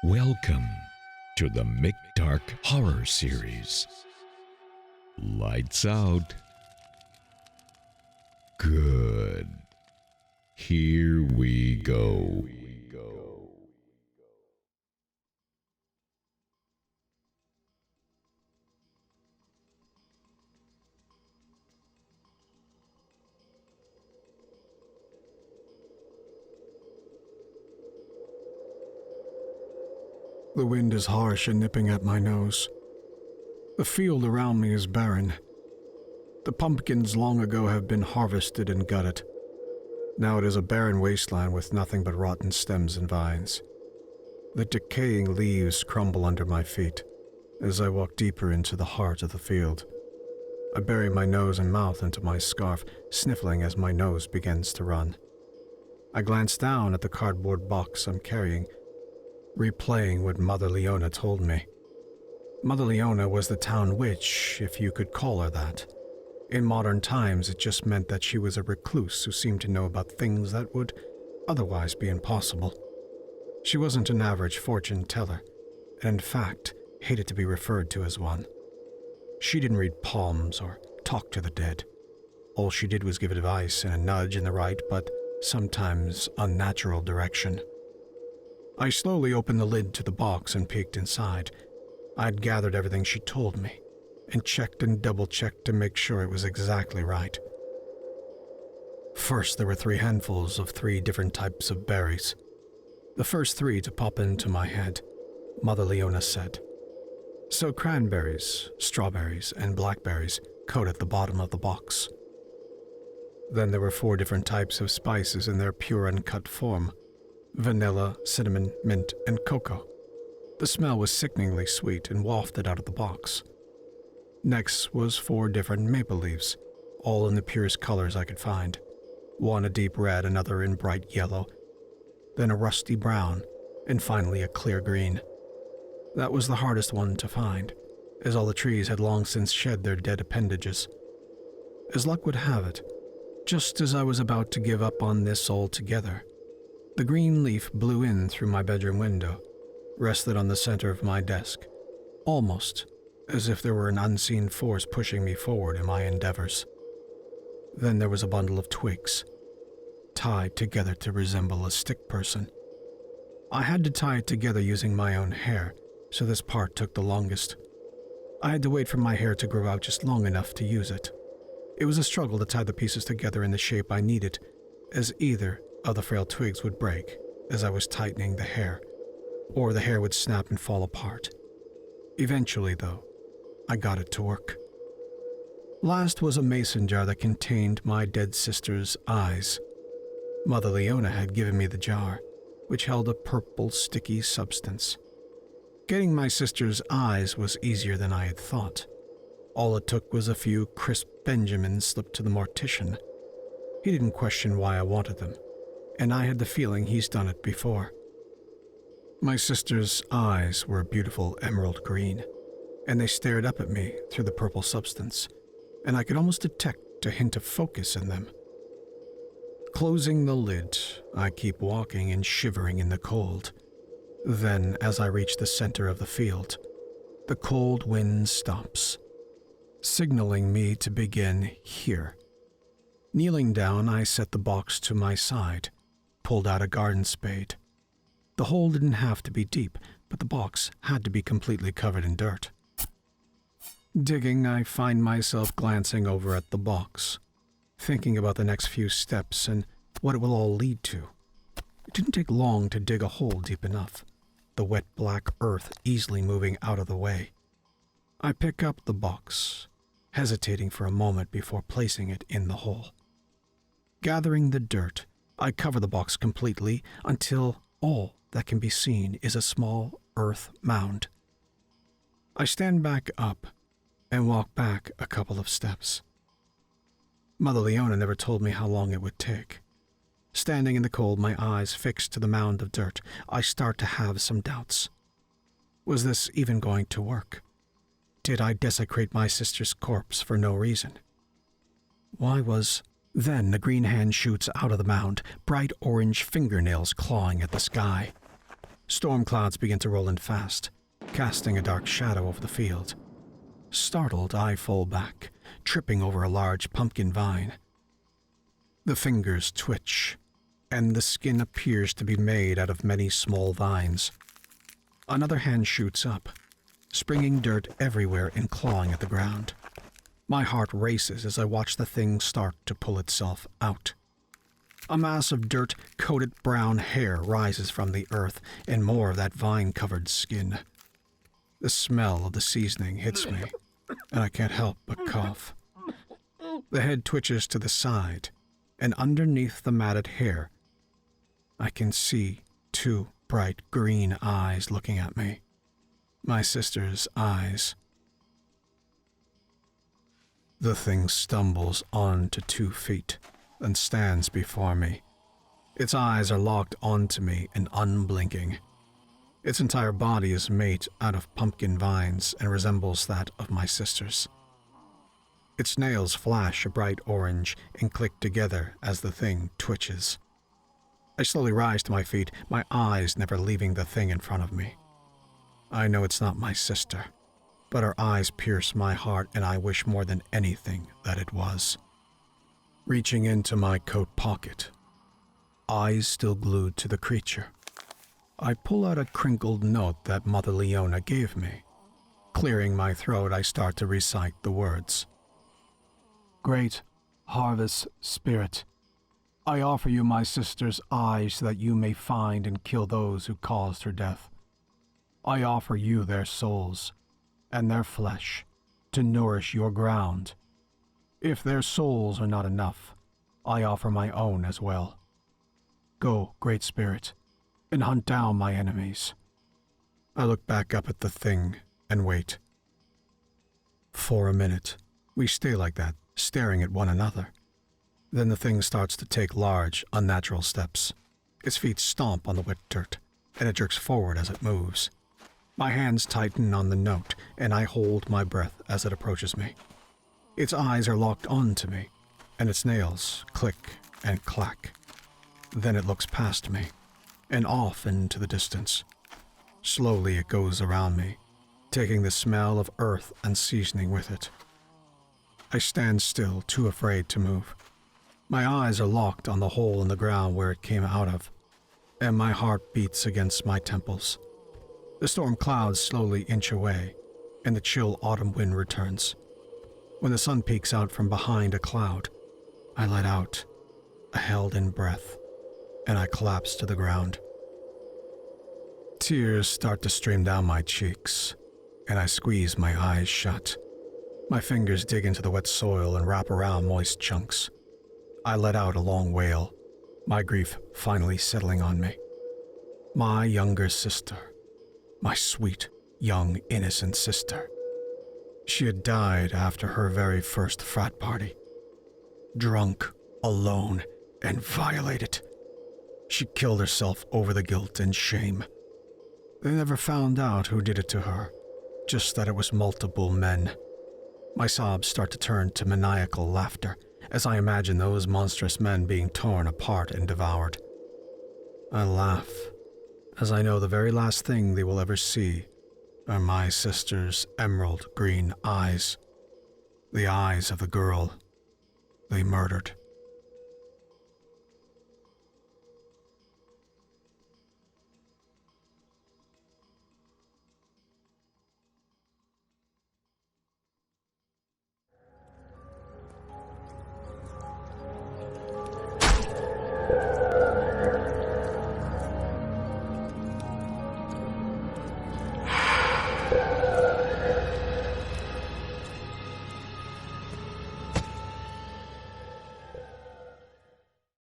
Welcome to the Mick Dark Horror Series. Lights out. Good. Here we go. The wind is harsh and nipping at my nose. The field around me is barren. The pumpkins long ago have been harvested and gutted. Now it is a barren wasteland with nothing but rotten stems and vines. The decaying leaves crumble under my feet as I walk deeper into the heart of the field. I bury my nose and mouth into my scarf, sniffling as my nose begins to run. I glance down at the cardboard box I'm carrying, replaying what Mother Leona told me. Mother Leona was the town witch, if you could call her that. In modern times, it just meant that she was a recluse who seemed to know about things that would otherwise be impossible. She wasn't an average fortune teller, and in fact, hated to be referred to as one. She didn't read palms or talk to the dead. All she did was give advice and a nudge in the right, but sometimes unnatural direction. I slowly opened the lid to the box and peeked inside. I'd gathered everything she told me, and checked and double-checked to make sure it was exactly right. First, there were 3 handfuls of 3 different types of berries. The first 3 to pop into my head, Mother Leona said. So cranberries, strawberries, and blackberries coated the bottom of the box. Then there were 4 different types of spices in their pure uncut form. Vanilla, cinnamon, mint, and cocoa. The smell was sickeningly sweet and wafted out of the box. Next was 4 different maple leaves, all in the purest colors I could find. One a deep red, another in bright yellow, then a rusty brown, and finally a clear green. That was the hardest one to find, as all the trees had long since shed their dead appendages. As luck would have it, just as I was about to give up on this altogether, the green leaf blew in through my bedroom window, rested on the center of my desk, almost as if there were an unseen force pushing me forward in my endeavors. Then there was a bundle of twigs, tied together to resemble a stick person. I had to tie it together using my own hair, so this part took the longest. I had to wait for my hair to grow out just long enough to use it. It was a struggle to tie the pieces together in the shape I needed, as either of the frail twigs would break as I was tightening the hair, or the hair would snap and fall apart. Eventually, though, I got it to work. Last was a mason jar that contained my dead sister's eyes. Mother Leona had given me the jar, which held a purple, sticky substance. Getting my sister's eyes was easier than I had thought. All it took was a few crisp Benjamins slipped to the mortician. He didn't question why I wanted them, and I had the feeling he's done it before. My sister's eyes were a beautiful emerald green, and they stared up at me through the purple substance, and I could almost detect a hint of focus in them. Closing the lid, I keep walking and shivering in the cold. Then, as I reach the center of the field, the cold wind stops, signaling me to begin here. Kneeling down, I set the box to my side, pulled out a garden spade. The hole didn't have to be deep, but the box had to be completely covered in dirt. Digging, I find myself glancing over at the box, thinking about the next few steps and what it will all lead to. It didn't take long to dig a hole deep enough, the wet black earth easily moving out of the way. I pick up the box, hesitating for a moment before placing it in the hole. Gathering the dirt, I cover the box completely until all that can be seen is a small earth mound. I stand back up and walk back a couple of steps. Mother Leona never told me how long it would take. Standing in the cold, my eyes fixed to the mound of dirt, I start to have some doubts. Was this even going to work? Did I desecrate my sister's corpse for no reason? Why was... Then the green hand shoots out of the mound, bright orange fingernails clawing at the sky. Storm clouds begin to roll in fast, casting a dark shadow over the field. Startled, I fall back, tripping over a large pumpkin vine. The fingers twitch, and the skin appears to be made out of many small vines. Another hand shoots up, springing dirt everywhere and clawing at the ground. My heart races as I watch the thing start to pull itself out. A mass of dirt-coated brown hair rises from the earth, and more of that vine-covered skin. The smell of the seasoning hits me, and I can't help but cough. The head twitches to the side, and underneath the matted hair, I can see 2 bright green eyes looking at me. My sister's eyes. The thing stumbles onto 2 feet and stands before me. Its eyes are locked onto me and unblinking. Its entire body is made out of pumpkin vines and resembles that of my sister's. Its nails flash a bright orange and click together as the thing twitches. I slowly rise to my feet, my eyes never leaving the thing in front of me. I know it's not my sister, but her eyes pierce my heart, and I wish more than anything that it was. Reaching into my coat pocket, eyes still glued to the creature, I pull out a crinkled note that Mother Leona gave me. Clearing my throat, I start to recite the words. Great Harvest Spirit, I offer you my sister's eyes so that you may find and kill those who caused her death. I offer you their souls and their flesh to nourish your ground. If their souls are not enough, I offer my own as well. Go, Great Spirit, and hunt down my enemies. I look back up at the thing and wait. For a minute, we stay like that, staring at one another. Then the thing starts to take large, unnatural steps. Its feet stomp on the wet dirt, and it jerks forward as it moves. My hands tighten on the note, and I hold my breath as it approaches me. Its eyes are locked onto me, and its nails click and clack. Then it looks past me, and off into the distance. Slowly it goes around me, taking the smell of earth and seasoning with it. I stand still, too afraid to move. My eyes are locked on the hole in the ground where it came out of, and my heart beats against my temples. The storm clouds slowly inch away, and the chill autumn wind returns. When the sun peeks out from behind a cloud, I let out a held-in breath, and I collapse to the ground. Tears start to stream down my cheeks, and I squeeze my eyes shut. My fingers dig into the wet soil and wrap around moist chunks. I let out a long wail, my grief finally settling on me. My younger sister, my sweet, young, innocent sister. She had died after her very first frat party. Drunk, alone, and violated. She killed herself over the guilt and shame. They never found out who did it to her, just that it was multiple men. My sobs start to turn to maniacal laughter as I imagine those monstrous men being torn apart and devoured. I laugh, as I know the very last thing they will ever see are my sister's emerald green eyes, the eyes of the girl they murdered.